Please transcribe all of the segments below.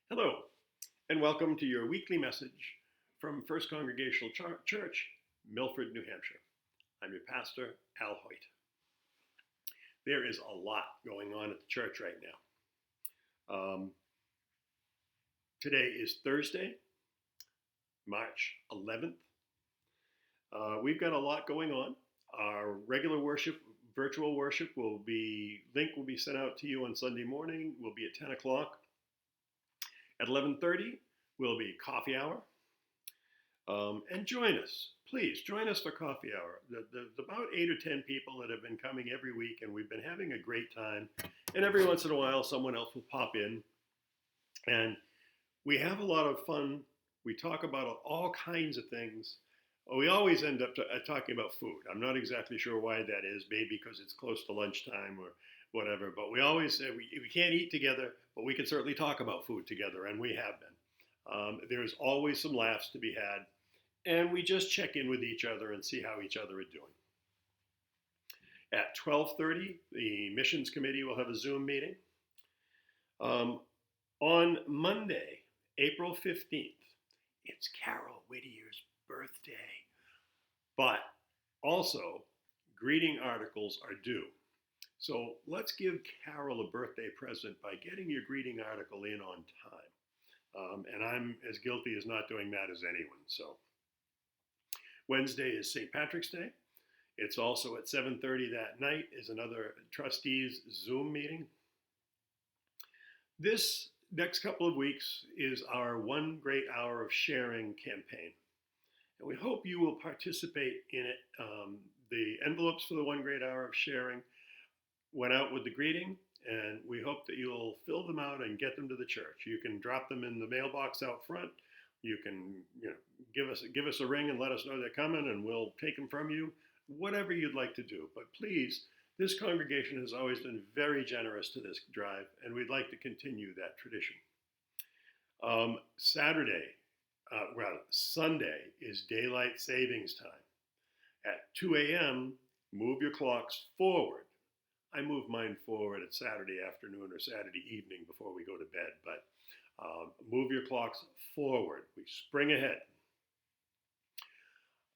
Hello, and welcome to your weekly message from First Congregational Church, Milford, New Hampshire. I'm your pastor, Al Hoyt. There is a lot going on at the church right now. Today is Thursday, March 11th. We've got a lot going on. Our regular worship, virtual worship, link will be sent out to you on Sunday morning. Will be at 10 o'clock. At 11:30 will be coffee hour. And join us. Please join us for coffee hour. There's about 8 or 10 people that have been coming every week, and we've been having a great time. And every once in a while, someone else will pop in. And we have a lot of fun. We talk about all kinds of things. We always end up talking about food. I'm not exactly sure why that is, maybe because it's close to lunchtime or whatever. But we always say we can't eat together, but we can certainly talk about food together, and we have been. There's always some laughs to be had, and we just check in with each other and see how each other are doing. At 12:30, the missions committee will have a Zoom meeting. On Monday, April 15th, it's Carol Whittier's birthday. But also, greeting articles are due. So let's give Carol a birthday present by getting your greeting article in on time. And I'm as guilty as not doing that as anyone. So Wednesday is St. Patrick's Day. It's also at 7:30 that night is another trustees Zoom meeting. This next couple of weeks is our One Great Hour of Sharing campaign. And we hope you will participate in it. The envelopes for the One Great Hour of Sharing went out with the greeting, and we hope that you'll fill them out and get them to the church. You can drop them in the mailbox out front. You can give us a ring and let us know they're coming, and we'll take them from you. Whatever you'd like to do. But please, this congregation has always been very generous to this drive, and we'd like to continue that tradition. Sunday is daylight savings time. At 2 a.m., move your clocks forward. I move mine forward at Saturday afternoon or Saturday evening before we go to bed, but move your clocks forward. We spring ahead.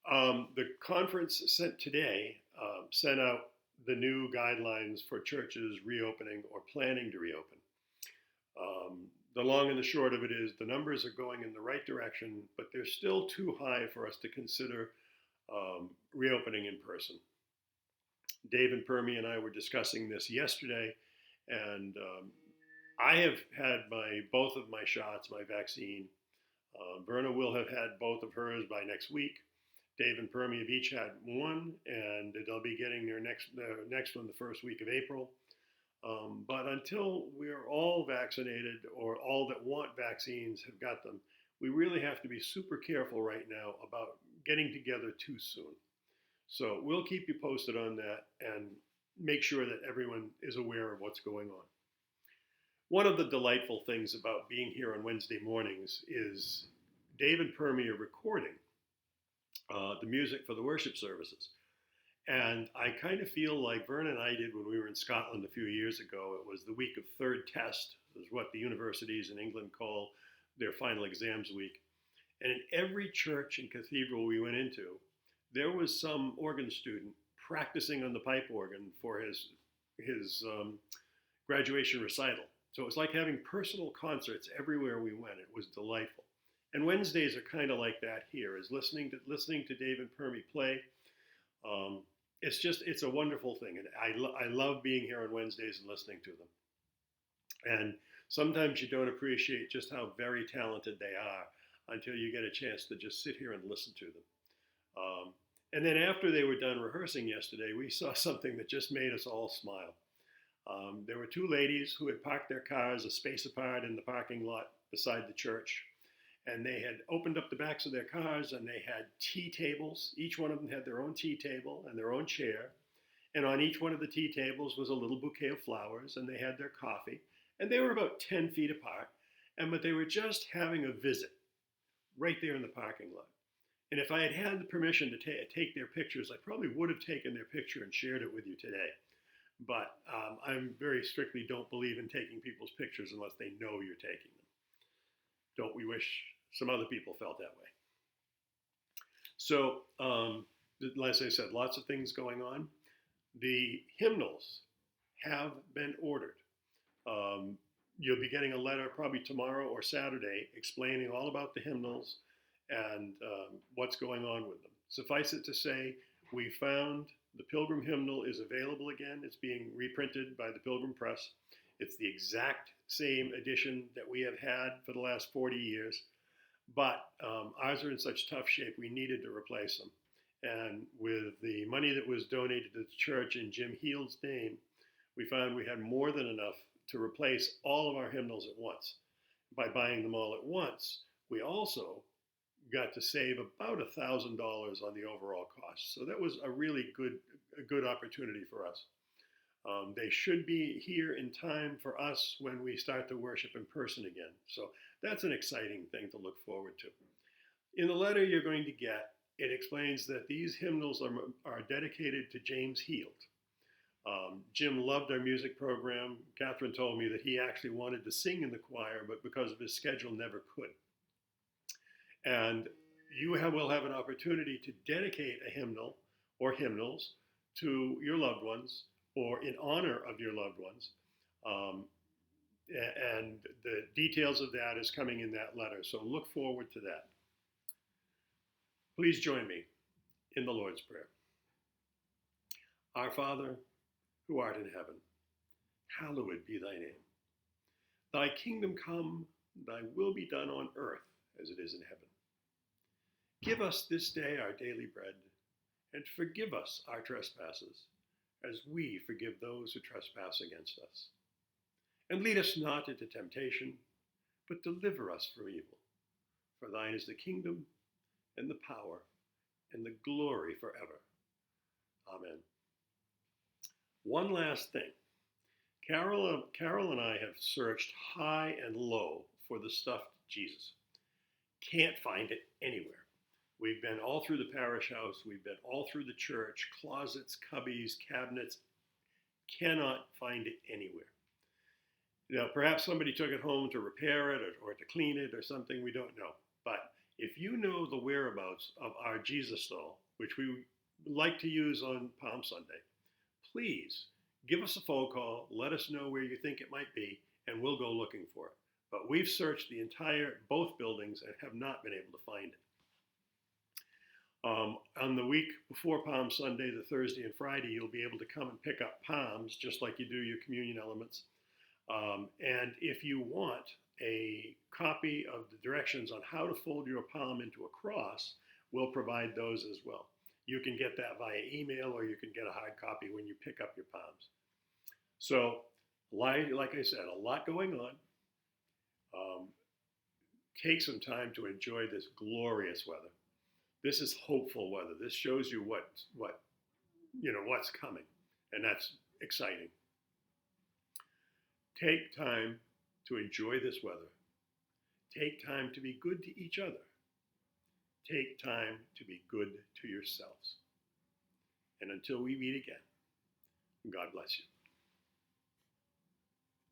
The conference sent out the new guidelines for churches reopening or planning to reopen. The long and the short of it is the numbers are going in the right direction, but they're still too high for us to consider reopening in person. Dave and Permy and I were discussing this yesterday, and I have had both of my shots, my vaccine. Verna will have had both of hers by next week. Dave and Permy have each had one, and they'll be getting their next one the first week of April. But until we're all vaccinated, or all that want vaccines have got them, we really have to be super careful right now about getting together too soon. So we'll keep you posted on that and make sure that everyone is aware of what's going on. One of the delightful things about being here on Wednesday mornings is Dave and Permy are recording the music for the worship services. And I kind of feel like Vernon and I did when we were in Scotland a few years ago. It was the week of third test. It was what the universities in England call their final exams week. And in every church and cathedral we went into, there was some organ student practicing on the pipe organ for his graduation recital. So it was like having personal concerts everywhere we went. It was delightful. And Wednesdays are kind of like that here, is listening to Dave and Permy play. It's a wonderful thing. And I love being here on Wednesdays and listening to them. And sometimes you don't appreciate just how very talented they are until you get a chance to just sit here and listen to them. And then after they were done rehearsing yesterday, we saw something that just made us all smile. There were two ladies who had parked their cars a space apart in the parking lot beside the church. And they had opened up the backs of their cars, and they had tea tables. Each one of them had their own tea table and their own chair. And on each one of the tea tables was a little bouquet of flowers, and they had their coffee. And they were about 10 feet apart. But they were just having a visit right there in the parking lot. And if I had had the permission to take their pictures, I probably would have taken their picture and shared it with you today. But I very strictly don't believe in taking people's pictures unless they know you're taking them. Don't we wish some other people felt that way? So, as I said, lots of things going on. The hymnals have been ordered. Um, you'll be getting a letter probably tomorrow or Saturday explaining all about the hymnals and what's going on with them. Suffice it to say, we found the Pilgrim hymnal is available again. It's being reprinted by the Pilgrim Press. It's the exact same edition that we have had for the last 40 years, but ours are in such tough shape we needed to replace them. And with the money that was donated to the church in Jim Heald's name, we found we had more than enough to replace all of our hymnals at once. By buying them all at once, we also got to save about $1,000 on the overall cost. So that was a really good opportunity for us. They should be here in time for us when we start to worship in person again. So that's an exciting thing to look forward to. In the letter you're going to get, it explains that these hymnals are dedicated to James Heald. Jim loved our music program. Catherine told me that he actually wanted to sing in the choir, but because of his schedule never could. And you will have an opportunity to dedicate a hymnal or hymnals to your loved ones or in honor of your loved ones. And the details of that is coming in that letter. So look forward to that. Please join me in the Lord's Prayer. Our Father, who art in heaven, hallowed be thy name. Thy kingdom come, thy will be done on earth as it is in heaven. Give us this day our daily bread, and forgive us our trespasses, as we forgive those who trespass against us. And lead us not into temptation, but deliver us from evil. For thine is the kingdom, and the power, and the glory forever. Amen. One last thing. Carol and I have searched high and low for the stuffed Jesus. Can't find it anywhere. We've been all through the parish house. We've been all through the church, closets, cubbies, cabinets. Cannot find it anywhere. Now, perhaps somebody took it home to repair it or to clean it or something. We don't know. But if you know the whereabouts of our Jesus doll, which we like to use on Palm Sunday, please give us a phone call. Let us know where you think it might be, and we'll go looking for it. But we've searched both buildings and have not been able to find it. On the week before Palm Sunday, the Thursday and Friday, you'll be able to come and pick up palms, just like you do your communion elements. And if you want a copy of the directions on how to fold your palm into a cross, we'll provide those as well. You can get that via email, or you can get a hard copy when you pick up your palms. So, like I said, a lot going on. Take some time to enjoy this glorious weather. This is hopeful weather. This shows you what's coming, and that's exciting. Take time to enjoy this weather. Take time to be good to each other. Take time to be good to yourselves. And until we meet again, God bless you.